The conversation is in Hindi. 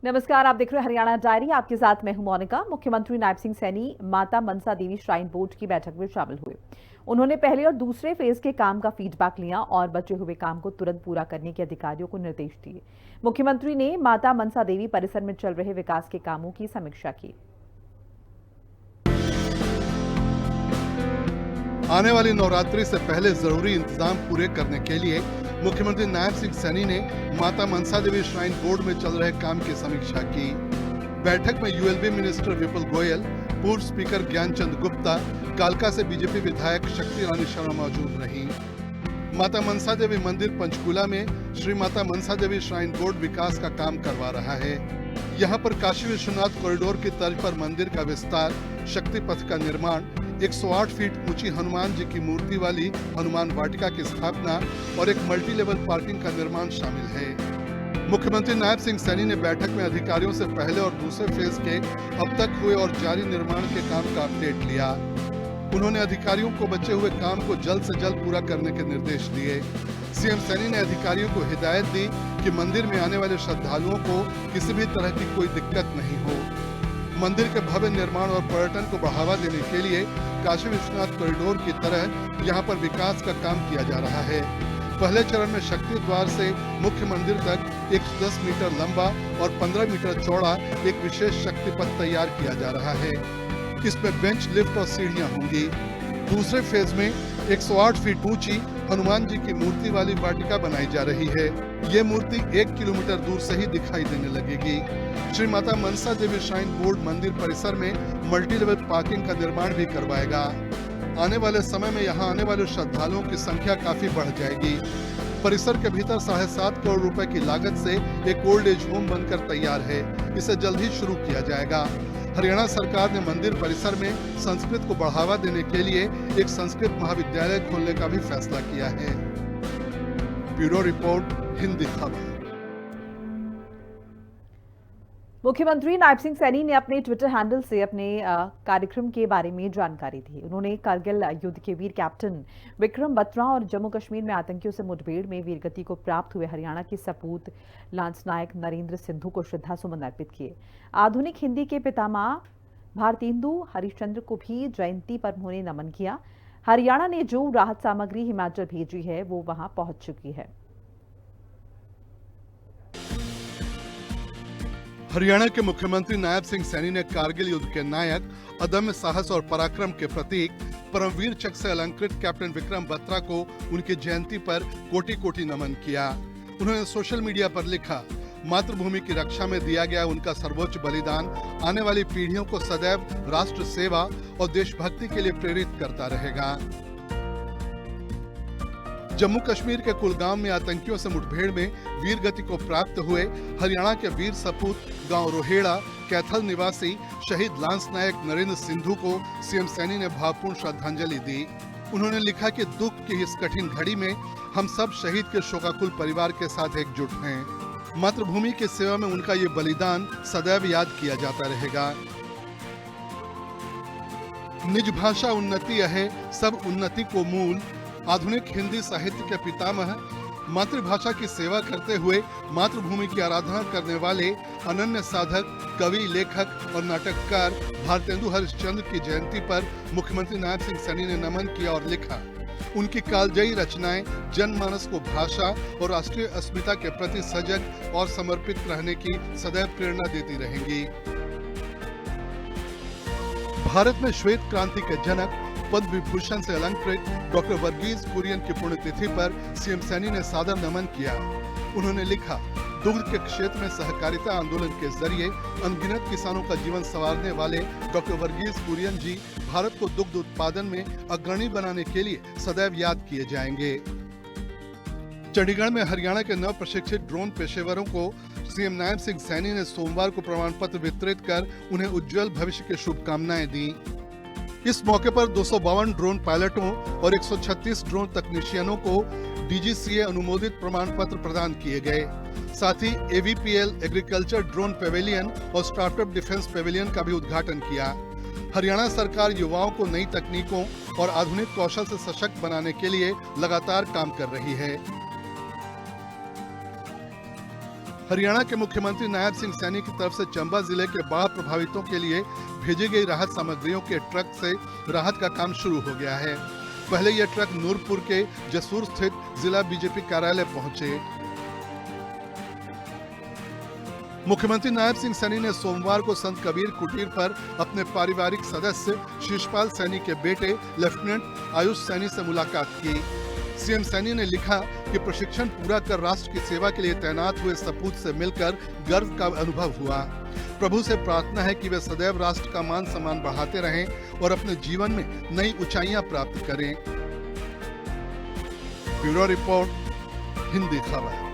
नमस्कार, आप देख रहे हैं हरियाणा डायरी। आपके साथ मैं हूं मोनिका। मुख्यमंत्री नायब सिंह सैनी माता मनसा देवी श्राइन बोर्ड की बैठक में शामिल हुए। उन्होंने पहले और दूसरे फेज के काम का फीडबैक लिया और बचे हुए काम को तुरंत पूरा करने के अधिकारियों को निर्देश दिए। मुख्यमंत्री ने माता मनसा देवी परिसर में चल रहे विकास के कामों की समीक्षा की। आने वाली नवरात्रि से पहले जरूरी इंतजाम पूरे करने के लिए मुख्यमंत्री नायब सिंह सैनी ने माता मनसा देवी श्राइन बोर्ड में चल रहे काम की समीक्षा की। बैठक में यूएलबी मिनिस्टर विपुल गोयल, पूर्व स्पीकर ज्ञानचंद गुप्ता, कालका से बीजेपी विधायक शक्ति रानी शर्मा मौजूद रही। माता मनसा देवी मंदिर पंचकूला में श्री माता मनसा देवी श्राइन बोर्ड विकास का काम करवा रहा है। यहाँ पर काशी विश्वनाथ कॉरिडोर की तर्ज पर मंदिर का विस्तार, शक्ति पथ का निर्माण, 108 फीट ऊंची हनुमान जी की मूर्ति वाली हनुमान वाटिका की स्थापना और एक मल्टी लेवल पार्किंग का निर्माण शामिल है। मुख्यमंत्री नायब सिंह सैनी ने बैठक में अधिकारियों से पहले और दूसरे फेज के अब तक हुए और जारी निर्माण के काम का अपडेट लिया। उन्होंने अधिकारियों को बचे हुए काम को जल्द से जल्द पूरा करने के निर्देश दिए। सीएम सैनी ने अधिकारियों को हिदायत दी कि मंदिर में आने वाले श्रद्धालुओं को किसी भी तरह की कोई दिक्कत नहीं हो। मंदिर के भव्य निर्माण और पर्यटन को बढ़ावा देने के लिए काशी विश्वनाथ कॉरिडोर की तरह यहाँ पर विकास का काम किया जा रहा है। पहले चरण में शक्ति द्वार से मुख्य मंदिर तक 110 मीटर लंबा और 15 मीटर चौड़ा एक विशेष शक्ति पथ तैयार किया जा रहा है। इसमें बेंच, लिफ्ट और सीढ़ियां होंगी। दूसरे फेज में 108 फीट ऊंची हनुमान जी की मूर्ति वाली वाटिका बनाई जा रही है। ये मूर्ति 1 किलोमीटर दूर से ही दिखाई देने लगेगी। श्री माता मनसा देवी श्राइन बोर्ड मंदिर परिसर में मल्टी लेवल पार्किंग का निर्माण भी करवाएगा। आने वाले समय में यहाँ आने वाले श्रद्धालुओं की संख्या काफी बढ़ जाएगी। परिसर के भीतर 7.5 करोड़ रुपए की लागत से एक ओल्ड एज होम बनकर तैयार है। इसे जल्द ही शुरू किया जाएगा। हरियाणा सरकार ने मंदिर परिसर में संस्कृत को बढ़ावा देने के लिए एक संस्कृत महाविद्यालय खोलने का भी फैसला किया है। ब्यूरो रिपोर्ट, हिंदी खबर। मुख्यमंत्री नायब सिंह सैनी ने अपने ट्विटर हैंडल से अपने कार्यक्रम के बारे में जानकारी दी। उन्होंने कारगिल युद्ध के वीर कैप्टन विक्रम बत्रा और जम्मू कश्मीर में आतंकियों से मुठभेड़ में वीरगति को प्राप्त हुए हरियाणा के सपूत लांस नायक नरेंद्र सिंधु को श्रद्धासुमन अर्पित किए। आधुनिक हिंदी के पितामह भारतेंदु हरिश्चंद्र को भी जयंती पर उन्होंने नमन किया। हरियाणा ने जो राहत सामग्री हिमाचल भेजी है वो वहां पहुंच चुकी है। हरियाणा के मुख्यमंत्री नायब सिंह सैनी ने कारगिल युद्ध के नायक, अदम्य साहस और पराक्रम के प्रतीक, परमवीर चक्र से अलंकृत कैप्टन विक्रम बत्रा को उनकी जयंती पर कोटि कोटि नमन किया। उन्होंने सोशल मीडिया पर लिखा, मातृभूमि की रक्षा में दिया गया उनका सर्वोच्च बलिदान आने वाली पीढ़ियों को सदैव राष्ट्र सेवा और देशभक्ति के लिए प्रेरित करता रहेगा। जम्मू कश्मीर के कुलगाम में आतंकियों से मुठभेड़ में वीर गति को प्राप्त हुए हरियाणा के वीर सपूत गांव रोहेड़ा कैथल निवासी शहीद लांस नायक नरेंद्र सिंधु को सीएम सैनी ने भावपूर्ण श्रद्धांजलि दी। उन्होंने लिखा कि दुख की इस कठिन घड़ी में हम सब शहीद के शोकाकुल परिवार के साथ एकजुट हैं। मातृभूमि की सेवा में उनका ये बलिदान सदैव याद किया जाता रहेगा। निज भाषा उन्नति है सब उन्नति को मूल। आधुनिक हिंदी साहित्य के पितामह, मातृभाषा की सेवा करते हुए मातृभूमि की आराधना करने वाले अनन्य साधक, कवि, लेखक और नाटककार भारतेंदु हरिश्चंद्र की जयंती पर मुख्यमंत्री नायब सिंह सैनी ने नमन किया और लिखा, उनकी कालजयी रचनाएं जनमानस को भाषा और राष्ट्रीय अस्मिता के प्रति सजग और समर्पित रहने की सदैव प्रेरणा देती रहेंगी। भारत में श्वेत क्रांति के जनक, पद्म विभूषण से अलंकृत डॉक्टर वर्गीस कुरियन की पुण्यतिथि पर सीएम सैनी ने सादर नमन किया। उन्होंने लिखा, दुग्ध के क्षेत्र में सहकारिता आंदोलन के जरिए अनगिनत किसानों का जीवन संवारने वाले डॉक्टर वर्गीस कुरियन जी भारत को दुग्ध उत्पादन में अग्रणी बनाने के लिए सदैव याद किए जाएंगे। चंडीगढ़ में हरियाणा के नव प्रशिक्षित ड्रोन पेशेवरों को सीएम नायब सिंह सैनी ने सोमवार को प्रमाण पत्र वितरित कर उन्हें उज्जवल भविष्य की शुभकामनाएं दी। इस मौके पर 252 ड्रोन पायलटों और 136 ड्रोन तकनीशियनों को डीजीसीए अनुमोदित प्रमाण पत्र प्रदान किए गए। साथ ही एवीपीएल एग्रीकल्चर ड्रोन पेविलियन और स्टार्टअप डिफेंस पेविलियन का भी उद्घाटन किया। हरियाणा सरकार युवाओं को नई तकनीकों और आधुनिक कौशल से सशक्त बनाने के लिए लगातार काम कर रही है। हरियाणा के मुख्यमंत्री नायब सिंह सैनी की तरफ से चंबा जिले के बाढ़ प्रभावितों के लिए भेजी गई राहत सामग्रियों के ट्रक से राहत का काम शुरू हो गया है। पहले यह ट्रक नूरपुर के जसूर स्थित जिला बीजेपी कार्यालय पहुंचे। मुख्यमंत्री नायब सिंह सैनी ने सोमवार को संत कबीर कुटीर पर अपने पारिवारिक सदस्य शिषपाल सैनी के बेटे लेफ्टिनेंट आयुष सैनी से मुलाकात की। सीएम सैनी ने लिखा कि प्रशिक्षण पूरा कर राष्ट्र की सेवा के लिए तैनात हुए सपूत से मिलकर गर्व का अनुभव हुआ। प्रभु से प्रार्थना है कि वे सदैव राष्ट्र का मान सम्मान बढ़ाते रहें और अपने जीवन में नई ऊंचाइयां प्राप्त करें। ब्यूरो रिपोर्ट, हिंदी खबर।